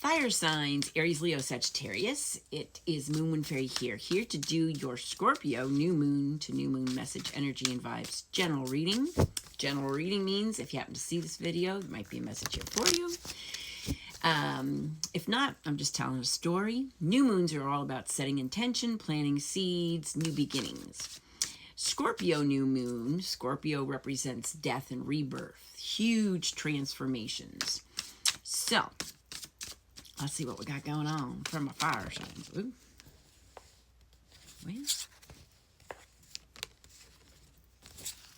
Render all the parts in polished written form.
Fire signs, Aries, Leo, Sagittarius. It is Moon Wind Fairy here to do your Scorpio new moon to new moon message, energy, and vibes general reading. General reading means if you happen to see this video, there might be a message here for you. If not, I'm just telling a story. New moons are all about setting intention, planting seeds, new beginnings. Scorpio new moon. Scorpio represents death and rebirth, huge transformations. So, let's see what we got going on for my fire signs. Ooh.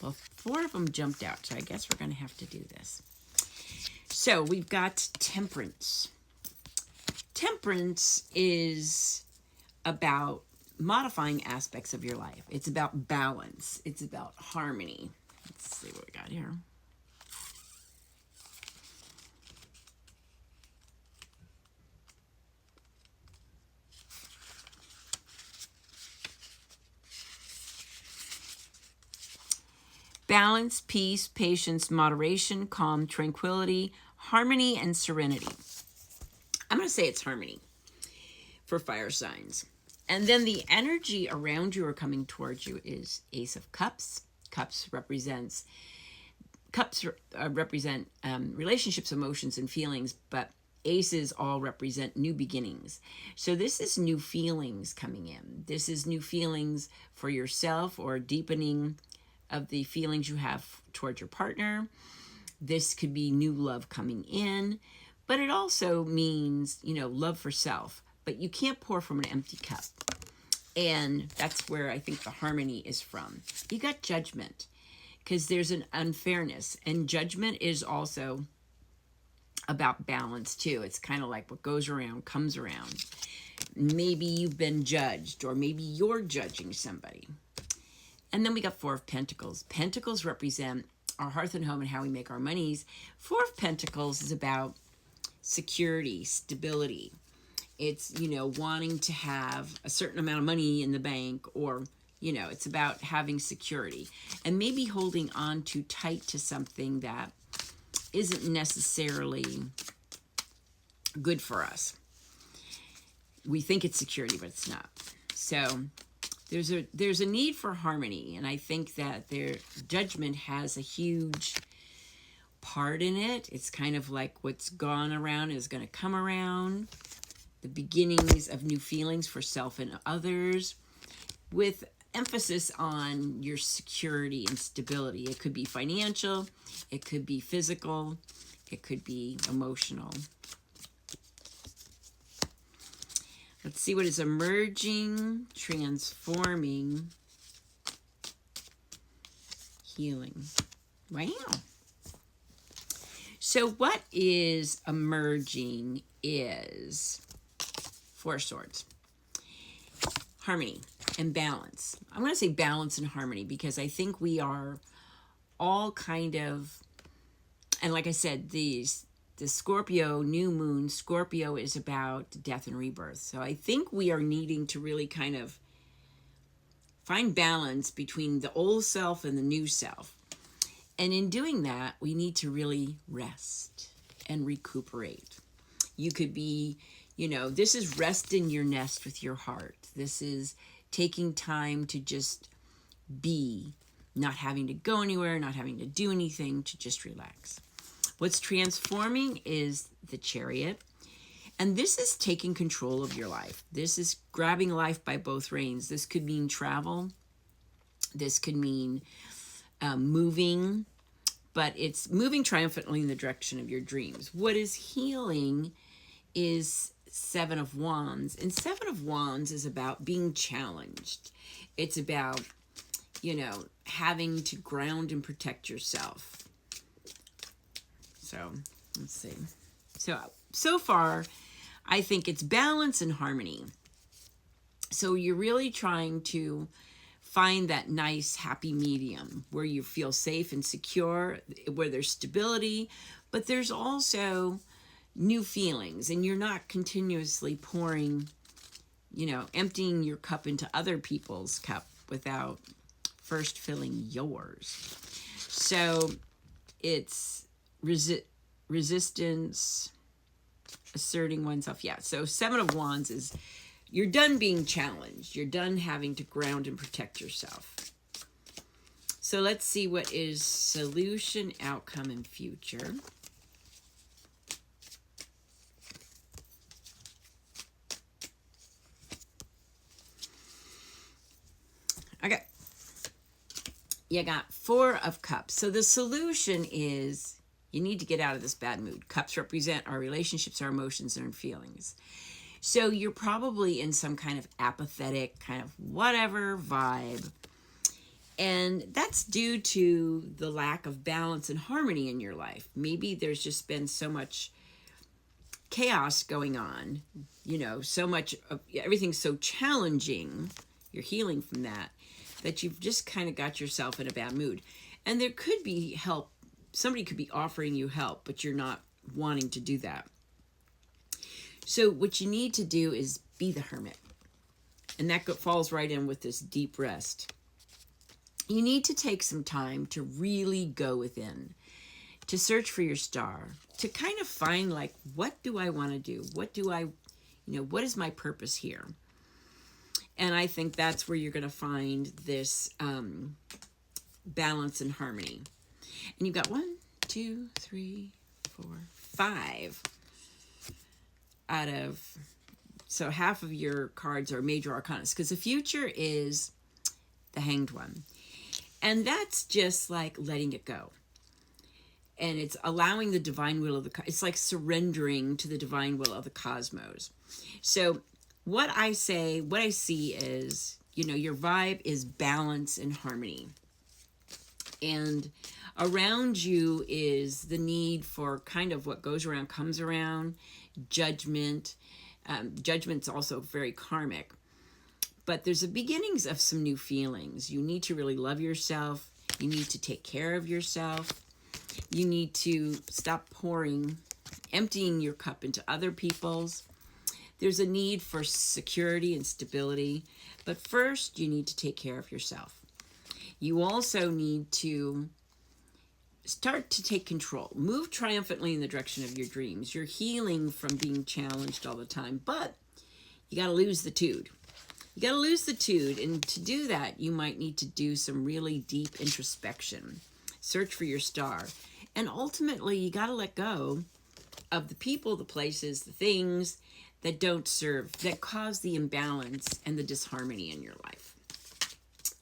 Well, 4 of them jumped out, so I guess we're going to have to do this. So, we've got Temperance. Temperance is about modifying aspects of your life. It's about balance. It's about harmony. Let's see what we got here. Balance, peace, patience, moderation, calm, tranquility, harmony, and serenity. I'm going to say it's harmony for fire signs. And then the energy around you or coming towards you is Ace of Cups. Cups represent relationships, emotions, and feelings, but aces all represent new beginnings. So this is new feelings coming in. This is new feelings for yourself or deepening of the feelings you have towards your partner. This could be new love coming in, but it also means, love for self. But you can't pour from an empty cup. And that's where I think the harmony is from. You got Judgment, because there's an unfairness. And judgment is also about balance, too. It's kind of like what goes around comes around. Maybe you've been judged, or maybe you're judging somebody. And then we got 4 of Pentacles. Pentacles represent our hearth and home and how we make our monies. 4 of Pentacles is about security, stability. It's, wanting to have a certain amount of money in the bank, or, it's about having security. And maybe holding on too tight to something that isn't necessarily good for us. We think it's security, but it's not. So there's a need for harmony, and I think that their Judgment has a huge part in it. It's kind of like what's gone around is going to come around. The beginnings of new feelings for self and others, with emphasis on your security and stability. It could be financial, it could be physical, it could be emotional. Let's see what is emerging, transforming, healing. Wow. So what is emerging is 4 swords. Harmony and balance. I'm going to say balance and harmony because I think we are all kind of, and like I said, the Scorpio new moon, Scorpio is about death and rebirth. So I think we are needing to really kind of find balance between the old self and the new self. And in doing that, we need to really rest and recuperate. You could be, this is rest in your nest with your heart. This is taking time to just be, not having to go anywhere, not having to do anything, to just relax. What's transforming is the Chariot. And this is taking control of your life. This is grabbing life by both reins. This could mean travel. This could mean moving. But it's moving triumphantly in the direction of your dreams. What is healing is 7 of Wands. And 7 of Wands is about being challenged. It's about, having to ground and protect yourself. So, let's see. So far, I think it's balance and harmony. So you're really trying to find that nice, happy medium where you feel safe and secure, where there's stability, but there's also new feelings, and you're not continuously pouring, emptying your cup into other people's cup without first filling yours. So it's resistance, asserting oneself. Yeah, so Seven of Wands is you're done being challenged. You're done having to ground and protect yourself. So let's see what is solution, outcome, and future. Okay. You got Four of Cups. So the solution is you need to get out of this bad mood. Cups represent our relationships, our emotions, and our feelings. So you're probably in some kind of apathetic, kind of whatever vibe. And that's due to the lack of balance and harmony in your life. Maybe there's just been so much chaos going on, you know, so much of everything's so challenging. You're healing from that you've just kind of got yourself in a bad mood. And there could be help. Somebody could be offering you help, but you're not wanting to do that. So what you need to do is be the hermit. And that falls right in with this deep rest. You need to take some time to really go within, to search for your star, to kind of find like, what do I want to do? What is my purpose here? And I think that's where you're going to find this balance and harmony. And you've got 1, 2, 3, 4, 5 out of, so half of your cards are major arcana, because the future is the Hanged One. And that's just like letting it go. And it's allowing the divine will of it's like surrendering to the divine will of the cosmos. So what I see is, your vibe is balance and harmony. And around you is the need for kind of what goes around comes around, judgment. Judgment's also very karmic. But there's the beginnings of some new feelings. You need to really love yourself. You need to take care of yourself. You need to stop emptying your cup into other people's. There's a need for security and stability. But first, you need to take care of yourself. You also need to start to take control. Move triumphantly in the direction of your dreams. You're healing from being challenged all the time, but you got to lose the tude. You got to lose the tude, and to do that, you might need to do some really deep introspection. Search for your star. And ultimately, you got to let go of the people, the places, the things that don't serve, that cause the imbalance and the disharmony in your life.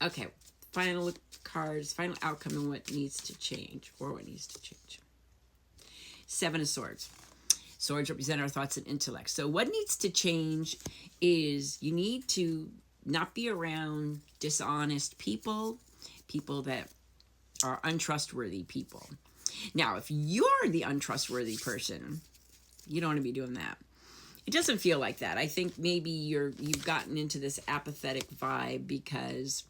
Okay, final cards, final outcome, and what needs to change, or what needs to change. 7 of Swords. Swords represent our thoughts and intellect. So what needs to change is you need to not be around dishonest people that are untrustworthy people. Now, if you're the untrustworthy person, you don't want to be doing that. It doesn't feel like that. I think maybe you've gotten into this apathetic vibe because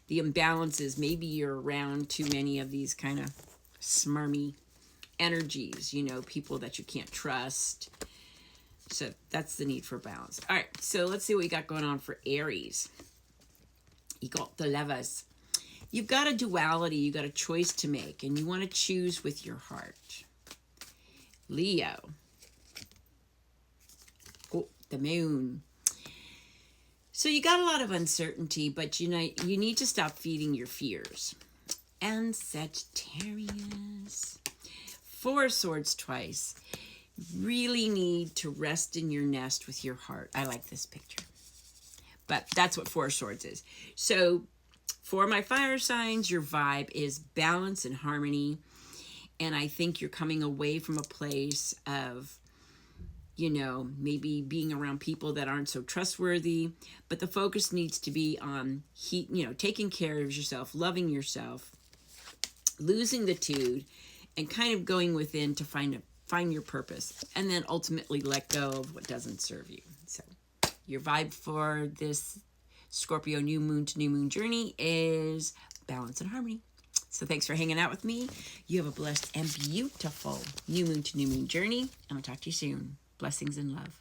the imbalances, maybe you're around too many of these kind of smarmy energies, people that you can't trust. So that's the need for balance. All right, so let's see what we got going on for Aries. You got the Lovers. You've got a duality, you got a choice to make, and you want to choose with your heart. Leo. Oh, the Moon. So you got a lot of uncertainty, but you need to stop feeding your fears. And Sagittarius. 4 of Swords twice. Really need to rest in your nest with your heart. I like this picture. But that's what 4 of Swords is. So for my fire signs, your vibe is balance and harmony. And I think you're coming away from a place of, maybe being around people that aren't so trustworthy. But the focus needs to be on, taking care of yourself, loving yourself, losing the tude, and kind of going within to find your purpose. And then ultimately let go of what doesn't serve you. So your vibe for this Scorpio new moon to new moon journey is balance and harmony. So thanks for hanging out with me. You have a blessed and beautiful new moon to new moon journey. And I'll talk to you soon. Blessings and love.